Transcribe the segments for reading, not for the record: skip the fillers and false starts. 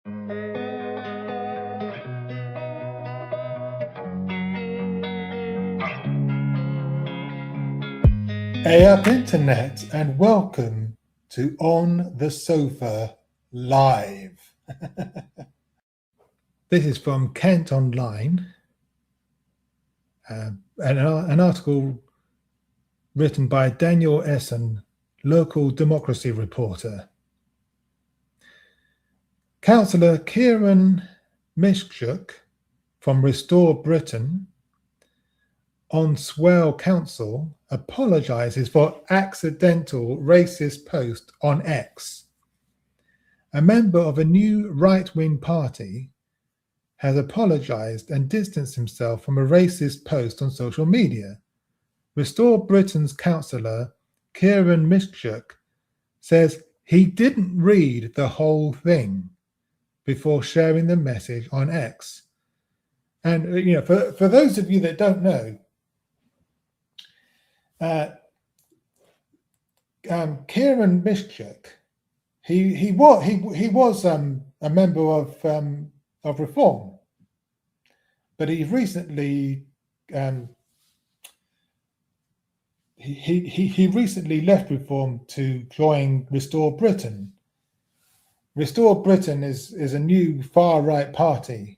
Hey up internet, and welcome to On the Sofa Live. This is from Kent Online, an article written by Daniel Essen, local democracy reporter. Councillor Kieran Mishchuk from Restore Britain on Swale Council apologises for accidental racist post on X. A member of a new right-wing party has apologised and distanced himself from a racist post on social media. Restore Britain's councillor Kieran Mishchuk says he didn't read the whole thing before sharing the message on X. And for those of you that don't know, Kieran Mishchuk, he was a member of Reform, but he recently he recently left Reform to join Restore Britain. Restore Britain is a new far right party.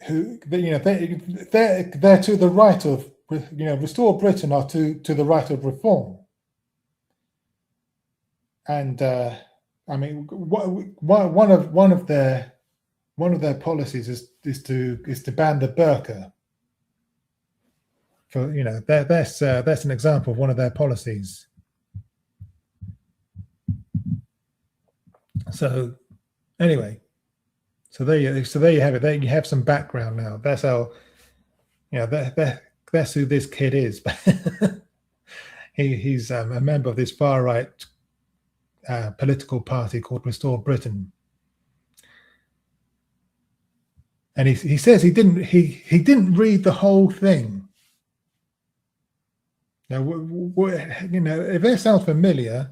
Who they're to the right of Restore Britain are to the right of Reform, and I mean one of their policies is to ban the burqa. For that's an example of one of their policies. So anyway. So there you have it. There you have some background now. That's how, that's who this kid is. He's a member of this far right political party called Restore Britain, and he says he didn't read the whole thing. Now, if that sounds familiar,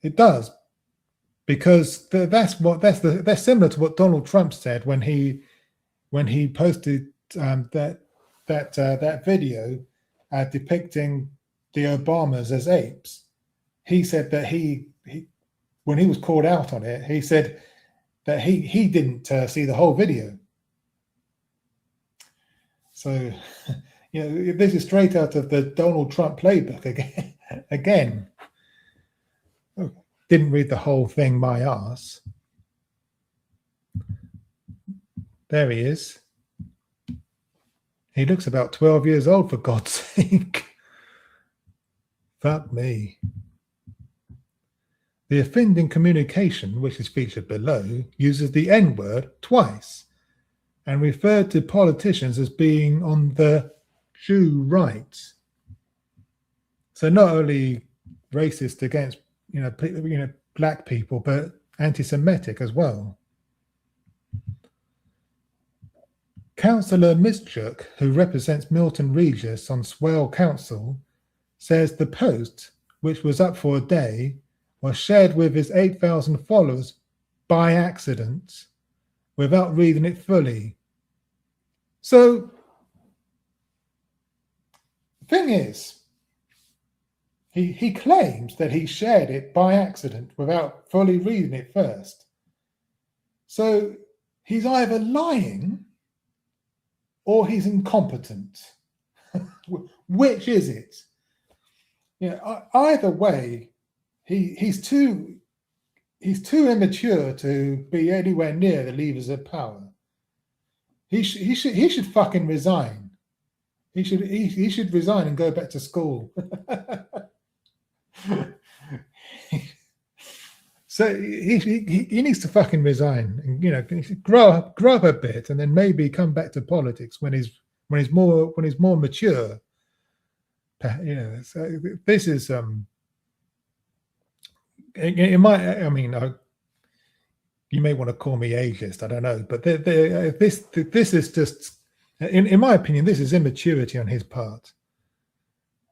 it does. Because that's similar to what Donald Trump said when he posted that video depicting the Obamas as apes. He said that he when he was called out on it, he said that he didn't see the whole video. So this is straight out of the Donald Trump playbook again. Didn't read the whole thing, my arse. There he is. He looks about 12 years old, for God's sake. Fuck me. The offending communication, which is featured below, uses the N-word twice and referred to politicians as being on the Jew right. So not only racist against black people, but anti-Semitic as well. Councillor Mishchuk, who represents Milton Regis on Swale Council, says the post, which was up for a day, was shared with his 8,000 followers by accident, without reading it fully. So, the thing is, he claims that he shared it by accident without fully reading it first. So he's either lying or he's incompetent. Which is it? Either way, he's too immature to be anywhere near the levers of power. He should fucking resign. He should resign and go back to school. So he needs to fucking resign and grow up a bit, and then maybe come back to politics when he's more mature. So this is it might, you may want to call me ageist, I don't know, but this is just, in my opinion, this is immaturity on his part,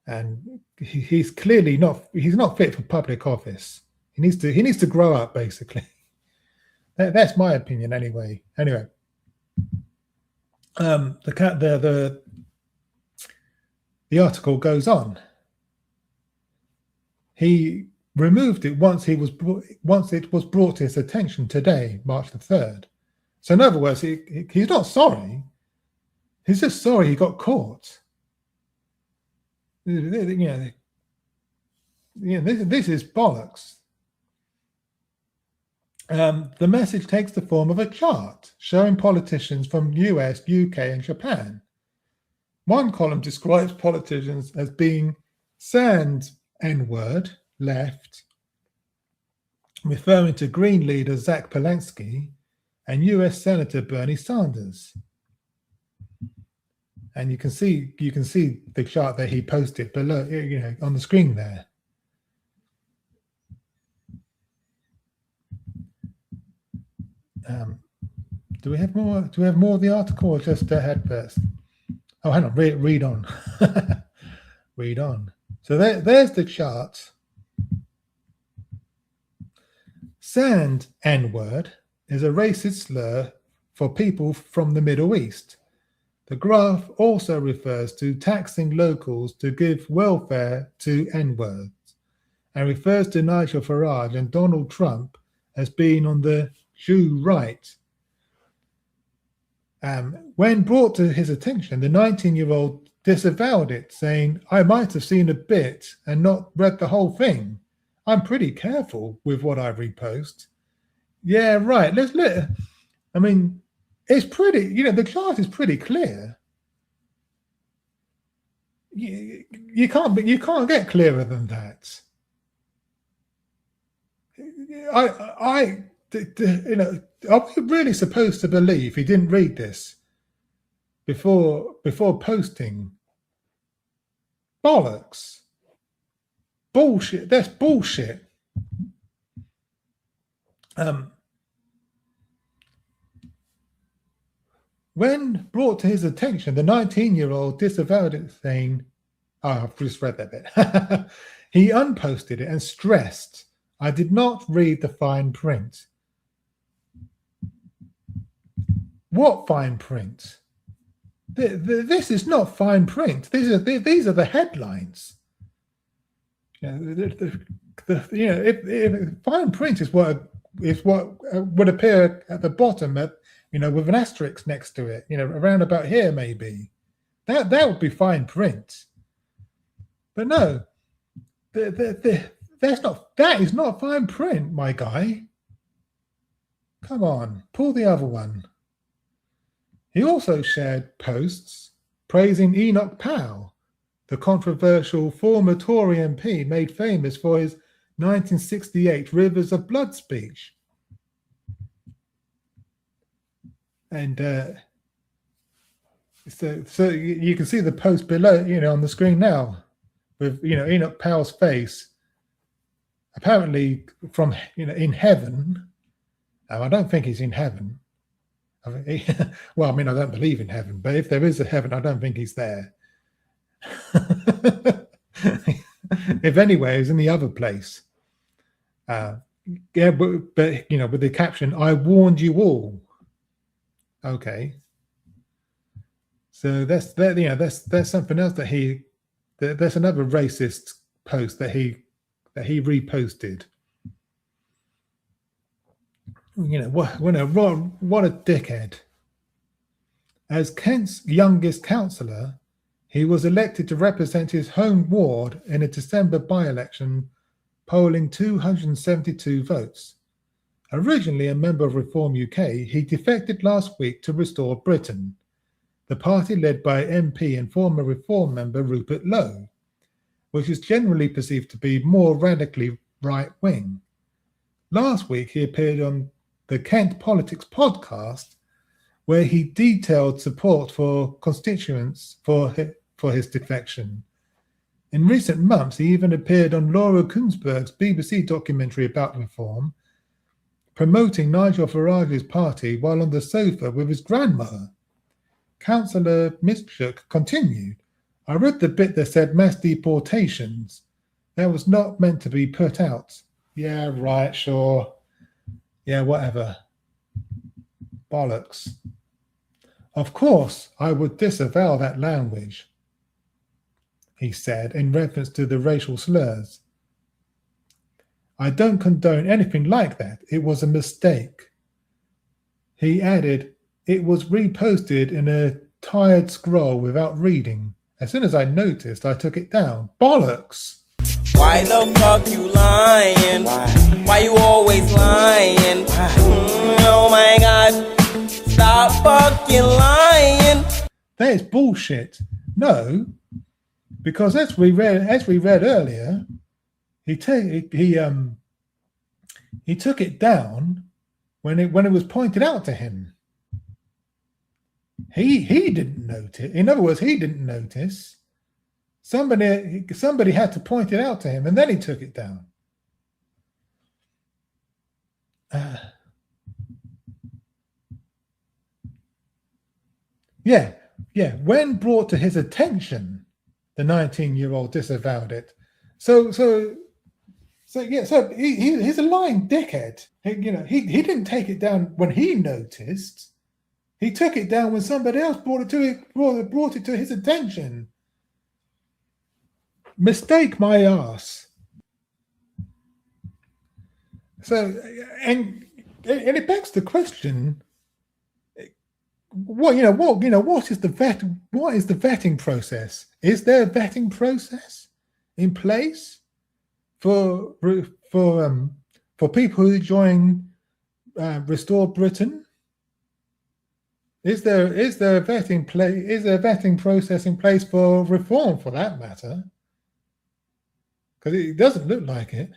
and he's clearly not fit for public office. He needs to grow up, basically. That's my opinion, anyway. Anyway, the article goes on. He removed it once it was brought to his attention today, March the 3rd. So in other words, he's not sorry. He's just sorry he got caught. This is bollocks. The message takes the form of a chart showing politicians from US, UK, and Japan. One column describes politicians as being sans N-word, left, referring to Green leader Zach Polansky and US Senator Bernie Sanders. And you can see the chart that he posted below, on the screen there. Do we have more? Do we have more of the article, or just head first? Oh, hang on. Read on. Read on. So there's the chart. Sand N-word is a racist slur for people from the Middle East. The graph also refers to taxing locals to give welfare to N-words, and refers to Nigel Farage and Donald Trump as being on the Jew right. When brought to his attention, the 19-year-old disavowed it, saying, "I might have seen a bit and not read the whole thing. I'm pretty careful with what I repost." Yeah, right. I mean, it's pretty, the chart is pretty clear. You can't get clearer than that. Are we really supposed to believe he didn't read this before posting? Bollocks. Bullshit. That's bullshit. When brought to his attention, the 19-year-old disavowed it, saying, I've just read that bit. He unposted it and stressed, "I did not read the fine print." What fine print? This is not fine print. These are the headlines. If fine print is what would appear at the bottom, with an asterisk next to it, around about here maybe, that would be fine print. But no, that is not fine print, my guy. Come on, pull the other one. He also shared posts praising Enoch Powell, the controversial former Tory MP made famous for his 1968 Rivers of Blood speech. And so you can see the post below, on the screen now, with Enoch Powell's face, apparently from in heaven. I don't think he's in heaven. I don't believe in heaven, but if there is a heaven, I don't think he's there. If anyway, he's in the other place. But with the caption, "I warned you all." Okay. So that's something else that's another racist post that he reposted. What a dickhead. As Kent's youngest councillor, he was elected to represent his home ward in a December by-election, polling 272 votes. Originally a member of Reform UK, he defected last week to Restore Britain, the party led by MP and former Reform member Rupert Lowe, which is generally perceived to be more radically right-wing. Last week he appeared on the Kent Politics podcast, where he detailed support for constituents for his defection. In recent months, he even appeared on Laura Kuenssberg's BBC documentary about reform, promoting Nigel Farage's party while on the sofa with his grandmother. Councillor Mischuk continued, "I read the bit that said mass deportations. That was not meant to be put out. Yeah, right, sure. Yeah, whatever. Bollocks. Of course, I would disavow that language, he said in reference to the racial slurs. I don't condone anything like that. It was a mistake. He added, it was reposted in a tired scroll without reading. As soon as I noticed, I took it down. Bollocks! Why the fuck you lying? Why you always lying? Oh my god, stop fucking lying. That is bullshit. No, because as we read earlier, he took it down when it was pointed out to him. He didn't notice. In other words, he didn't notice. Somebody had to point it out to him, and then he took it down. Yeah. When brought to his attention, the 19-year-old disavowed it. So he's a lying dickhead. He didn't take it down when he noticed. He took it down when somebody else brought it to his attention. Mistake my ass. So, and it begs the question: what is the vetting process? Is there a vetting process in place for people who join Restore Britain? Is there a vetting process in place for reform, for that matter? Because it doesn't look like it.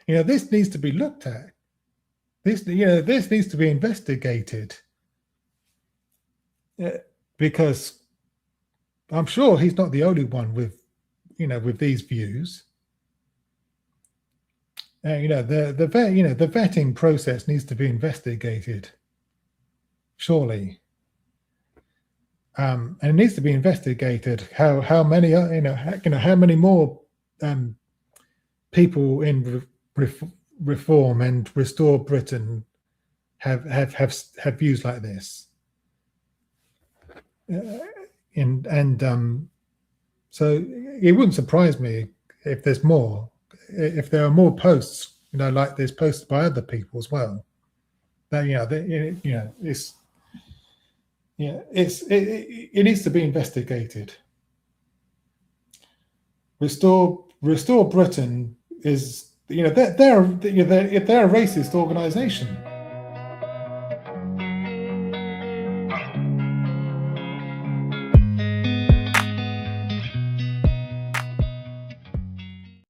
This needs to be looked at. This needs to be investigated. Because I'm sure he's not the only one with these views. The vetting process needs to be investigated, surely. And it needs to be investigated how many more people in Reform and Restore Britain have views like this. So it wouldn't surprise me if there's more. If there are more posts, like this posted by other people as well, that it needs to be investigated. Restore Britain is they're a racist organization.